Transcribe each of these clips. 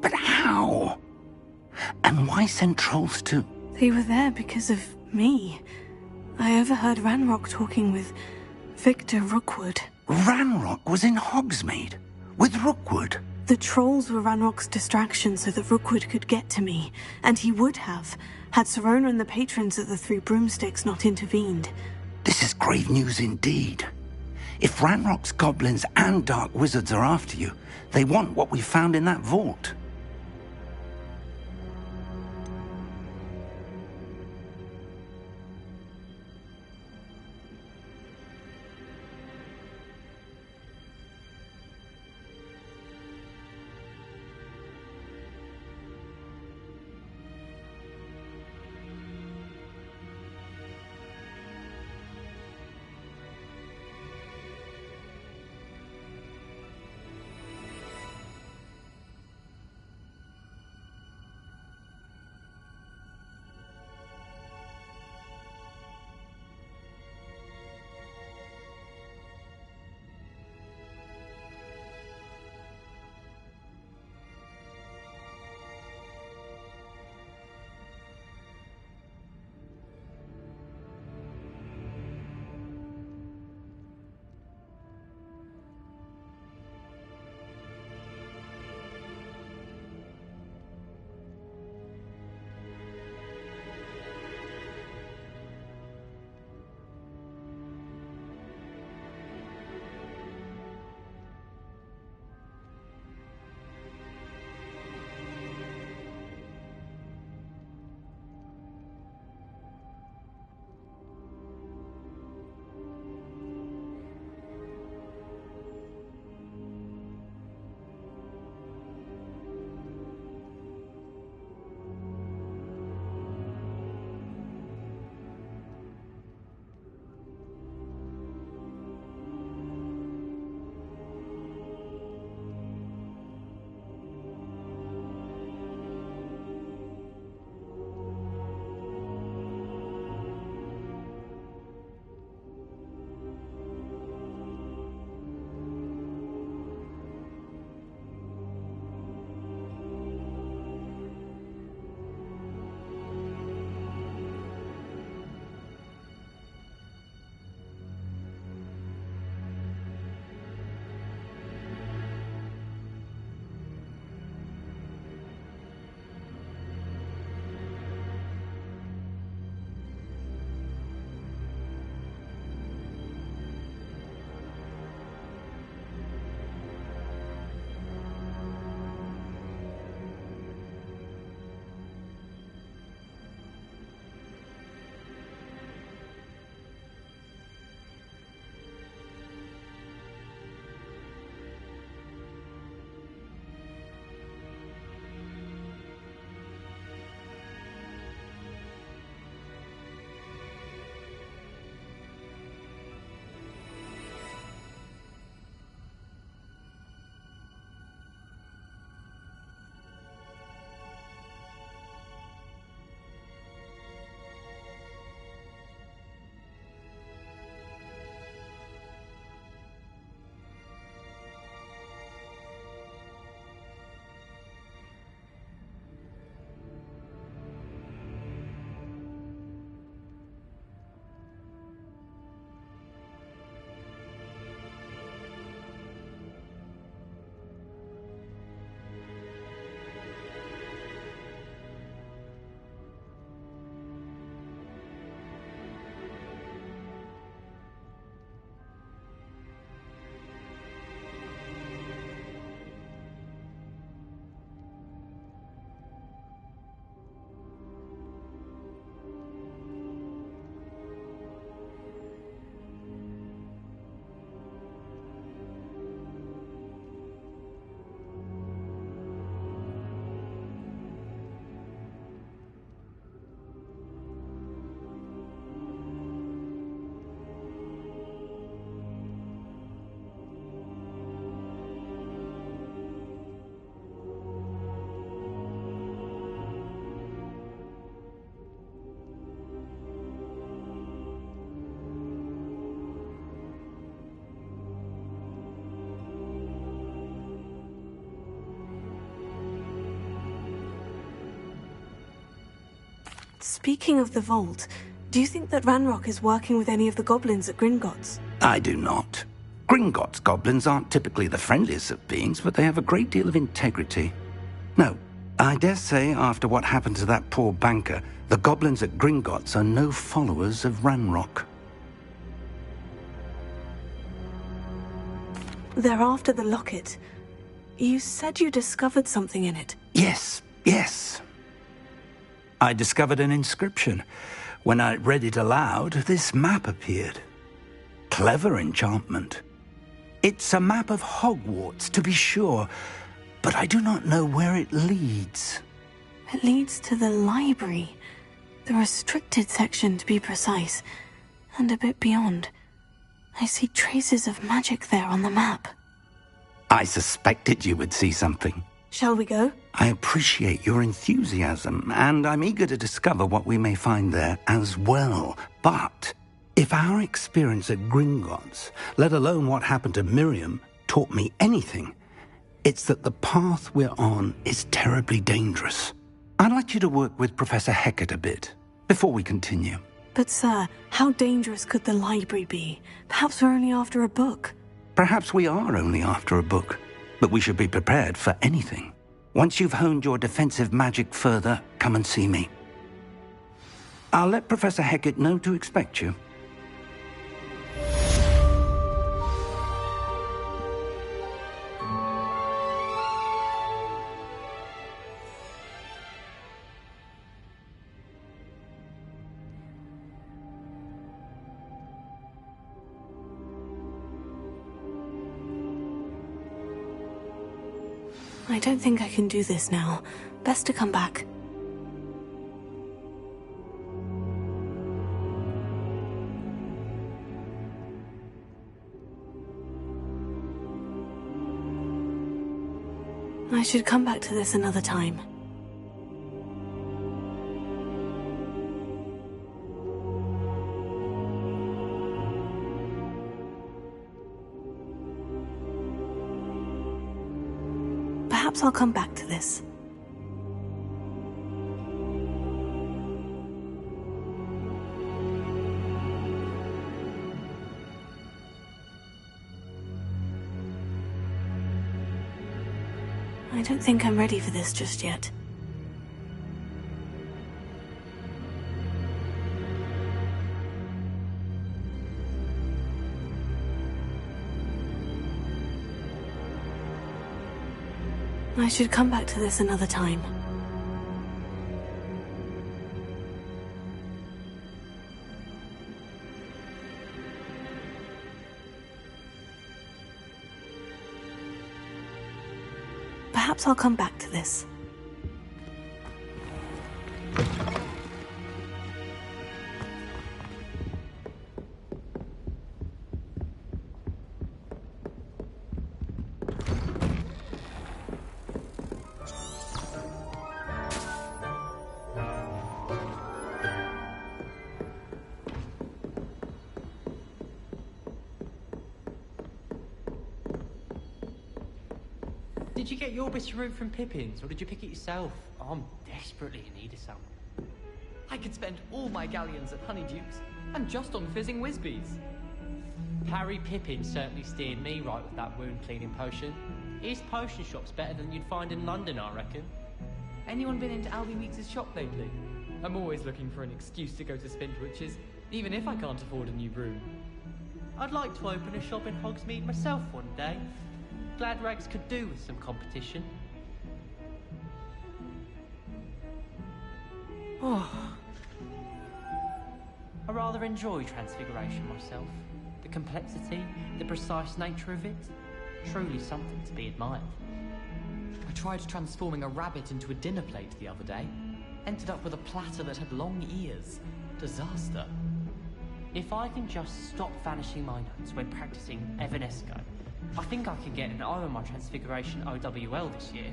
But how? And why send trolls too? They were there because of me. I overheard Ranrock talking with Victor Rookwood. Ranrock was in Hogsmeade with Rookwood. The trolls were Ranrock's distraction so that Rookwood could get to me, and he would have, had Sirona and the patrons of the Three Broomsticks not intervened. This is grave news indeed. If Ranrock's goblins and dark wizards are after you, they want what we found in that vault. Speaking of the vault, do you think that Ranrock is working with any of the goblins at Gringotts? I do not. Gringotts goblins aren't typically the friendliest of beings, but they have a great deal of integrity. No, I dare say after what happened to that poor banker, the goblins at Gringotts are no followers of Ranrock. They're after the locket. You said you discovered something in it. Yes. I discovered an inscription. When I read it aloud, this map appeared. Clever enchantment. It's a map of Hogwarts, to be sure, but I do not know where it leads. It leads to the library. The restricted section, to be precise, and a bit beyond. I see traces of magic there on the map. I suspected you would see something. Shall we go? I appreciate your enthusiasm, and I'm eager to discover what we may find there as well. But if our experience at Gringotts, let alone what happened to Miriam, taught me anything, it's that the path we're on is terribly dangerous. I'd like you to work with Professor Hecat a bit before we continue. But sir, how dangerous could the library be? Perhaps we're only after a book. Perhaps we are only after a book, but we should be prepared for anything. Once you've honed your defensive magic further, come and see me. I'll let Professor Hecat know to expect you. I don't think I can do this now. Best to come back. I should come back to this another time. Perhaps I'll come back to this. I don't think I'm ready for this just yet. I should come back to this another time. Perhaps I'll come back to this. Did you get your bit of root from Pippin's, or did you pick it yourself? Oh, I'm desperately in need of some. I could spend all my galleons at Honeydukes, and just on fizzing Whizbees. Harry Pippin certainly steered me right with that wound cleaning potion. His potion shop's better than you'd find in London, I reckon. Anyone been into Albie Meeks' shop lately? I'm always looking for an excuse to go to Spintwitch's, even if I can't afford a new broom. I'd like to open a shop in Hogsmeade myself one day. Glad Rags could do with some competition. Oh. I rather enjoy Transfiguration myself. The complexity, the precise nature of it, truly something to be admired. I tried transforming a rabbit into a dinner plate the other day. Ended up with a platter that had long ears. Disaster. If I can just stop vanishing my notes when practicing Evanesco, I think I can get an O on my Transfiguration OWL this year.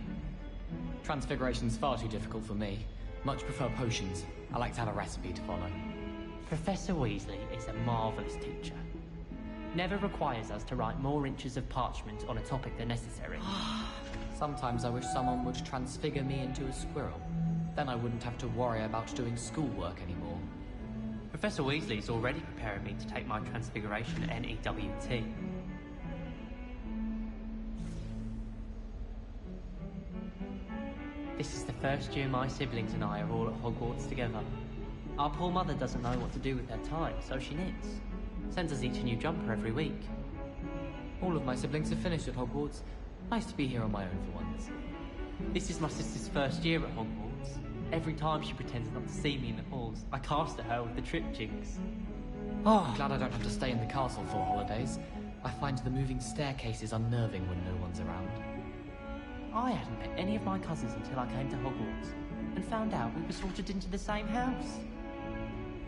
Transfiguration's far too difficult for me. Much prefer potions. I like to have a recipe to follow. Professor Weasley is a marvellous teacher. Never requires us to write more inches of parchment on a topic than necessary. Sometimes I wish someone would transfigure me into a squirrel. Then I wouldn't have to worry about doing schoolwork anymore. Professor Weasley's already preparing me to take my Transfiguration NEWT. This is the first year my siblings and I are all at Hogwarts together. Our poor mother doesn't know what to do with her time, so she knits. Sends us each a new jumper every week. All of my siblings have finished at Hogwarts. Nice to be here on my own for once. This is my sister's first year at Hogwarts. Every time she pretends not to see me in the halls, I cast at her with the triptychs. Oh, glad I don't have to stay in the castle for holidays. I find the moving staircases unnerving when no one's around. I hadn't met any of my cousins until I came to Hogwarts, and found out we were sorted into the same house.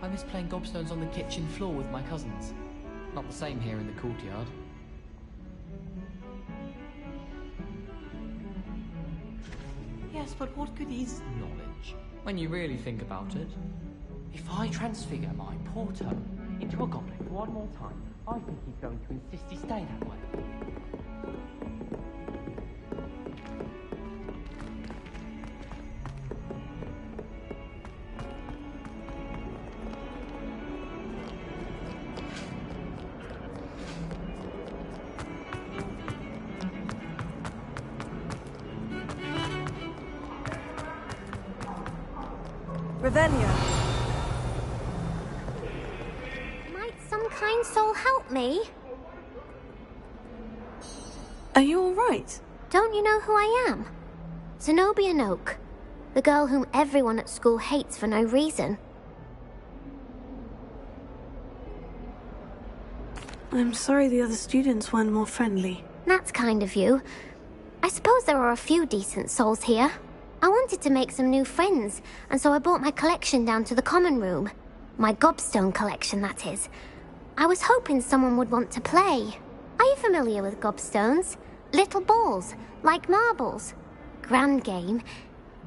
I miss playing gobstones on the kitchen floor with my cousins. Not the same here in the courtyard. Yes, but what good is Knowledge, when you really think about it. If I transfigure my Porto into a goblin one more time, I think he's going to insist he stay that way. Revelio. Might some kind soul help me? Are you all right? Don't you know who I am? Zenobia Noak, the girl whom everyone at school hates for no reason. I'm sorry the other students weren't more friendly. That's kind of you. I suppose there are a few decent souls here. I wanted to make some new friends, and so I brought my collection down to the common room. My gobstone collection, that is. I was hoping someone would want to play. Are you familiar with gobstones? Little balls, like marbles. Grand game.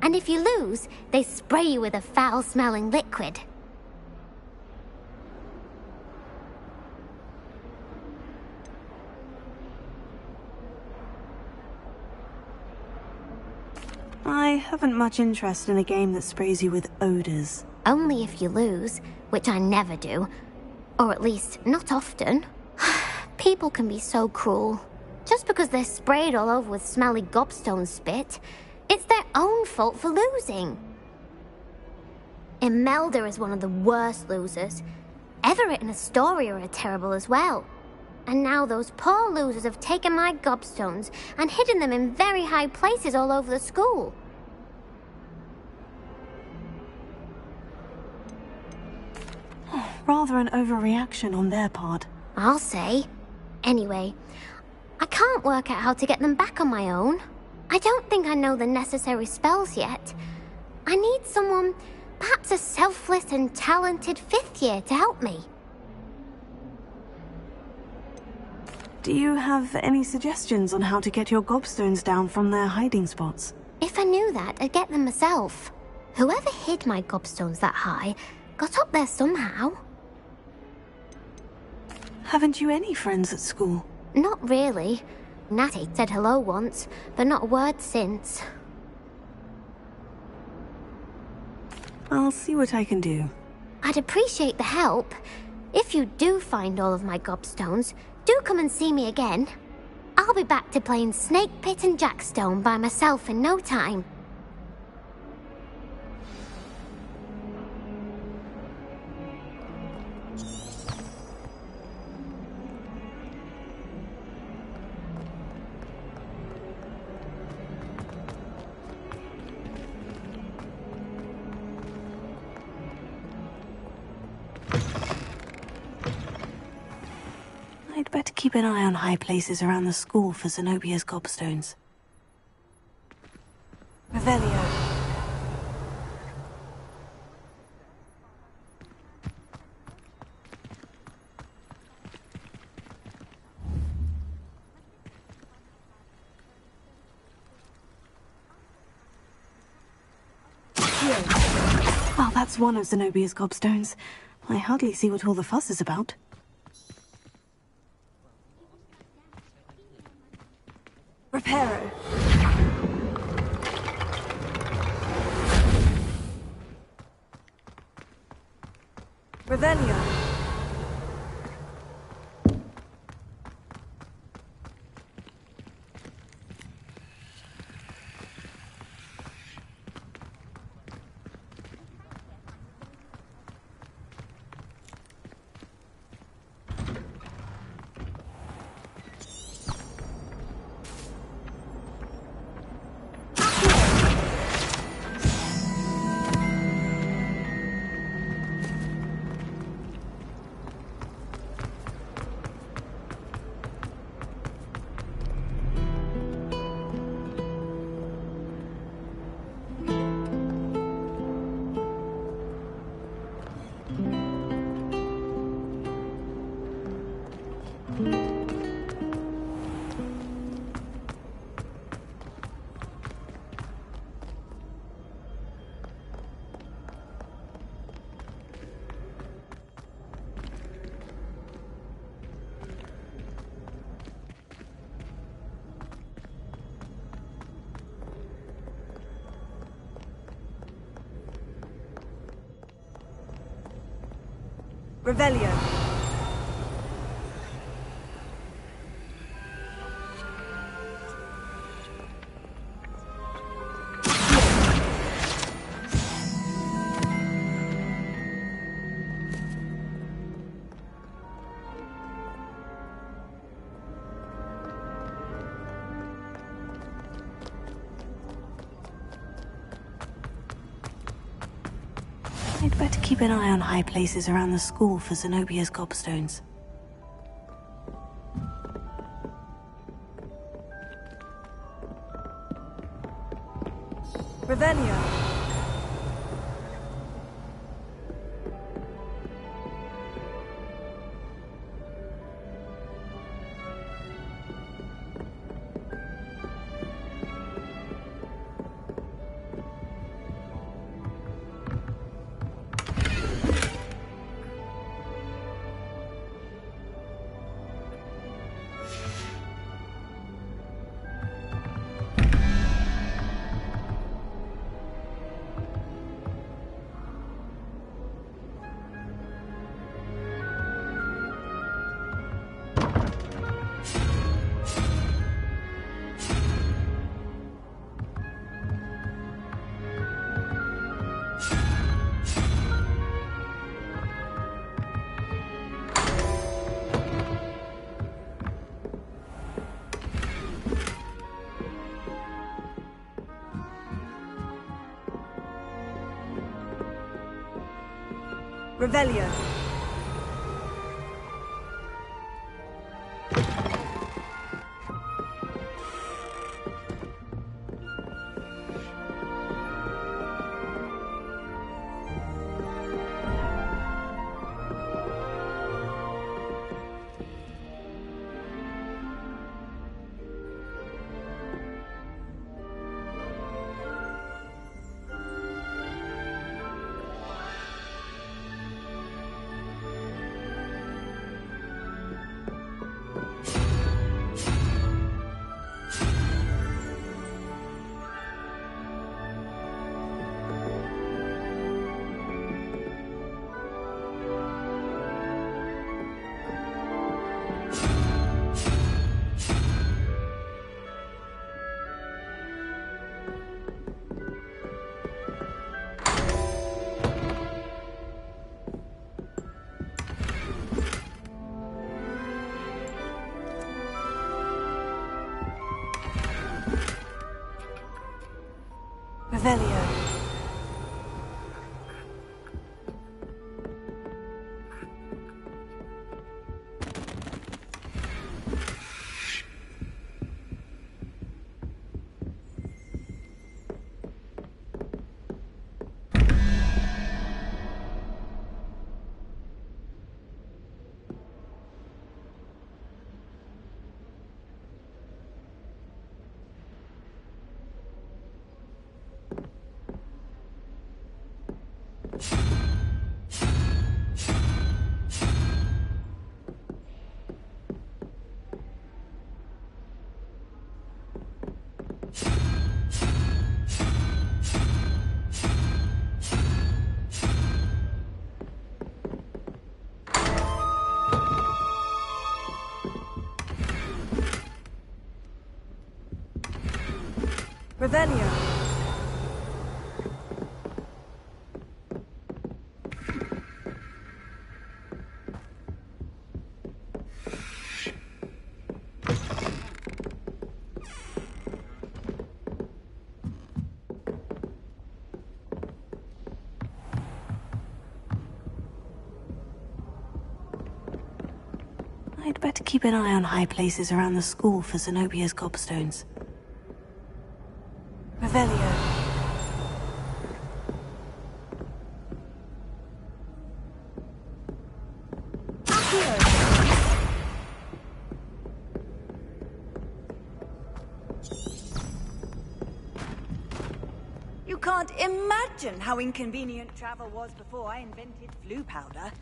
And if you lose, they spray you with a foul-smelling liquid. I haven't much interest in a game that sprays you with odors. Only if you lose, which I never do. Or at least, not often. People can be so cruel. Just because they're sprayed all over with smelly gobstone spit, it's their own fault for losing. Imelda is one of the worst losers. Everett and Astoria are terrible as well. And now those poor losers have taken my gobstones and hidden them in very high places all over the school. Rather an overreaction on their part. I'll say. Anyway, I can't work out how to get them back on my own. I don't think I know the necessary spells yet. I need someone, perhaps a selfless and talented fifth year to help me. Do you have any suggestions on how to get your gobstones down from their hiding spots? If I knew that, I'd get them myself. Whoever hid my gobstones that high got up there somehow. Haven't you any friends at school? Not really. Natty said hello once, but not a word since. I'll see what I can do. I'd appreciate the help. If you do find all of my gobstones, do come and see me again. I'll be back to playing Snake Pit and Jackstone by myself in no time. I'd better keep an eye on high places around the school for Zenobia's gobstones. Revelio. Well, that's one of Zenobia's gobstones. I hardly see what all the fuss is about. Reparo. Revelio. Revelio. I'd better keep an eye on high places around the school for Zenobia's gobstones. Revelio. Revelio. Revelio. Revelio. I'd better keep an eye on high places around the school for Zenobia's gobstones. Revelio. You can't imagine how inconvenient travel was before I invented flu powder.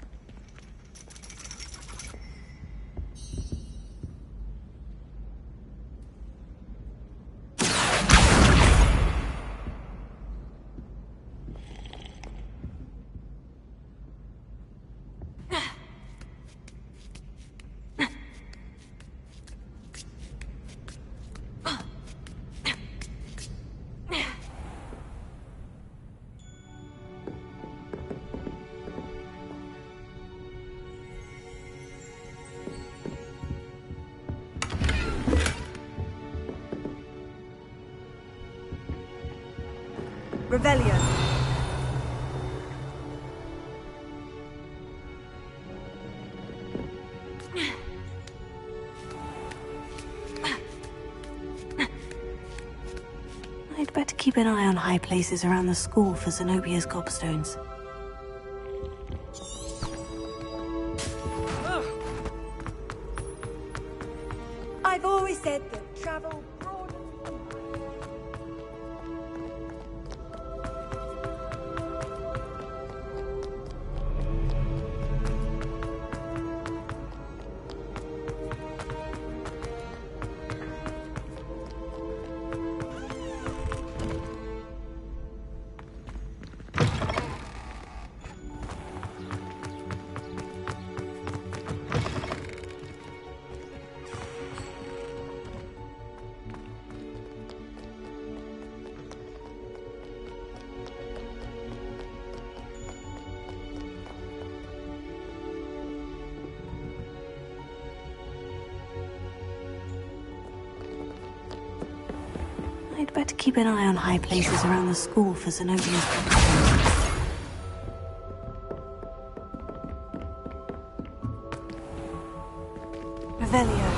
Revelio. I'd better keep an eye on high places around the school for Zenobia's gobstones. I've always said that travel broadens the mind. I'd better keep an eye on high places around the school for Zenobia's gobstones. Revelio.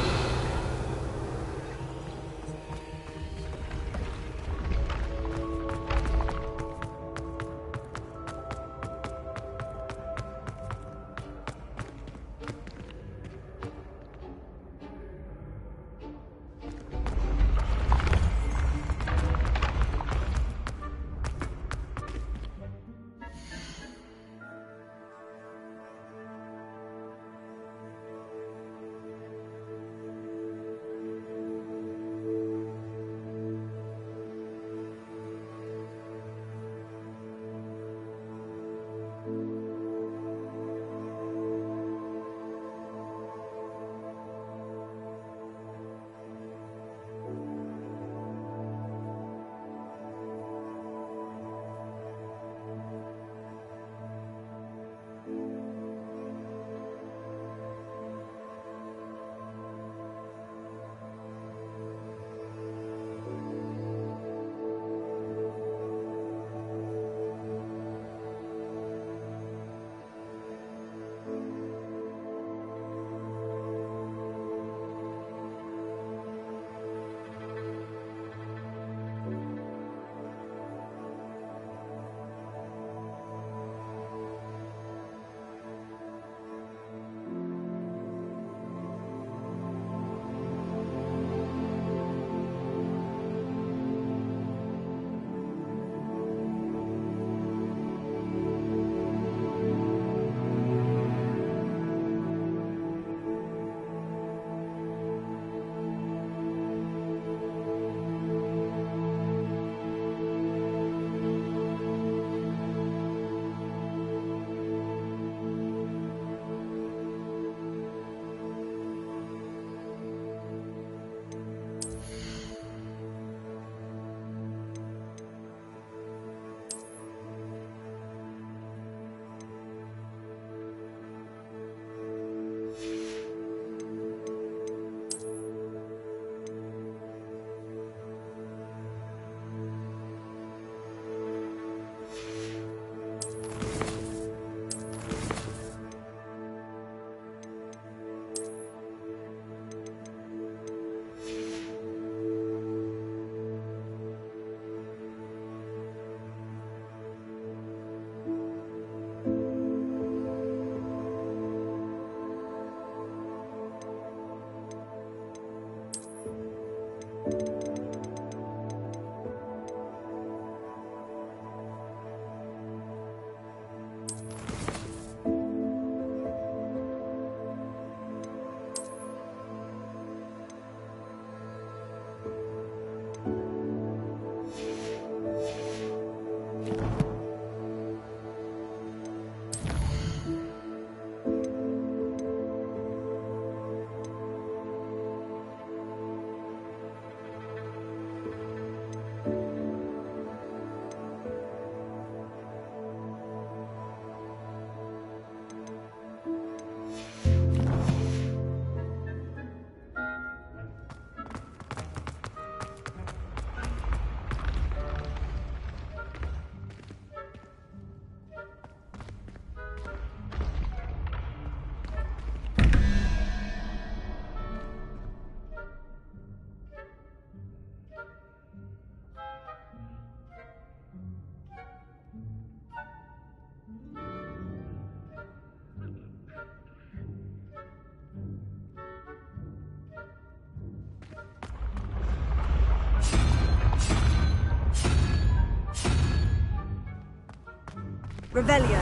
Revelio.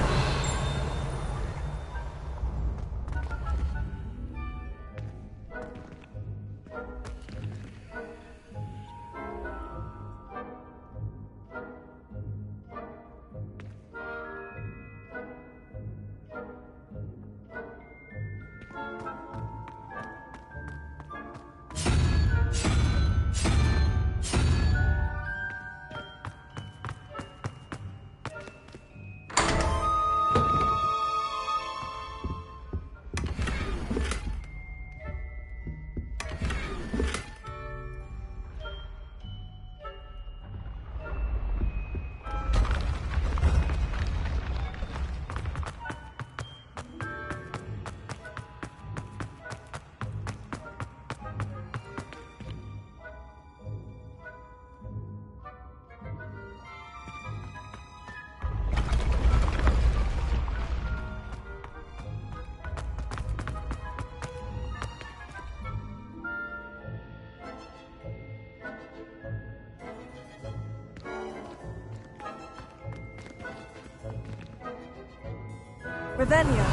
Revelio.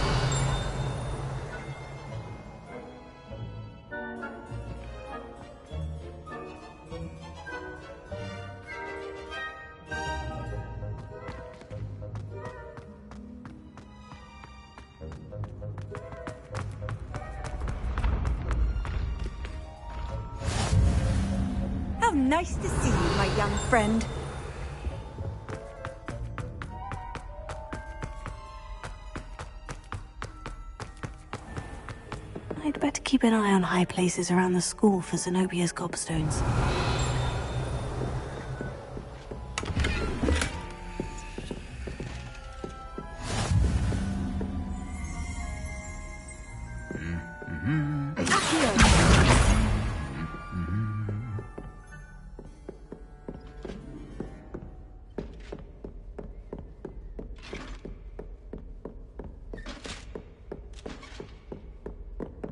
How nice to see you, my young friend. I'd better keep an eye on high places around the school for Zenobia's gobstones.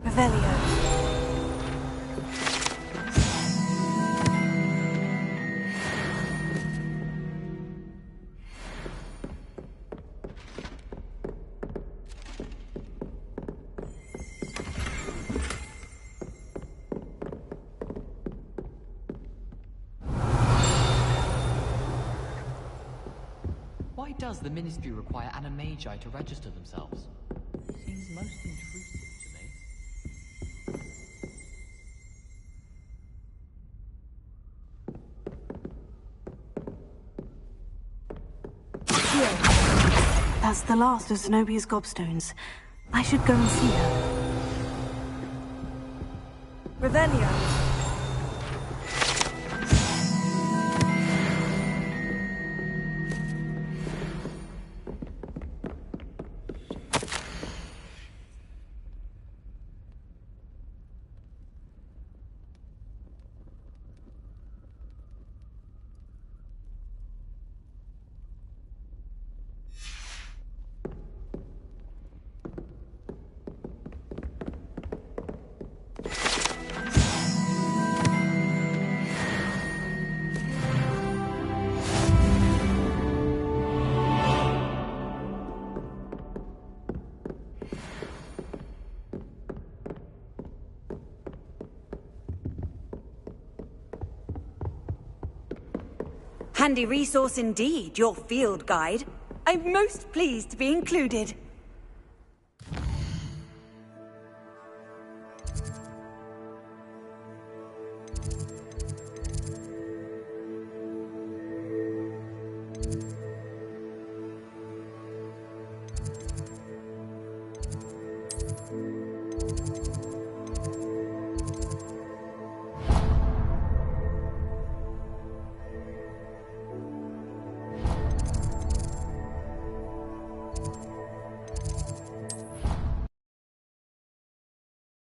Revelio. Why does the Ministry require animagi to register themselves? Seems most intrusive to me. That's the last of Zenobia's gobstones. I should go and see her. Revelio. Handy resource indeed, your field guide. I'm most pleased to be included.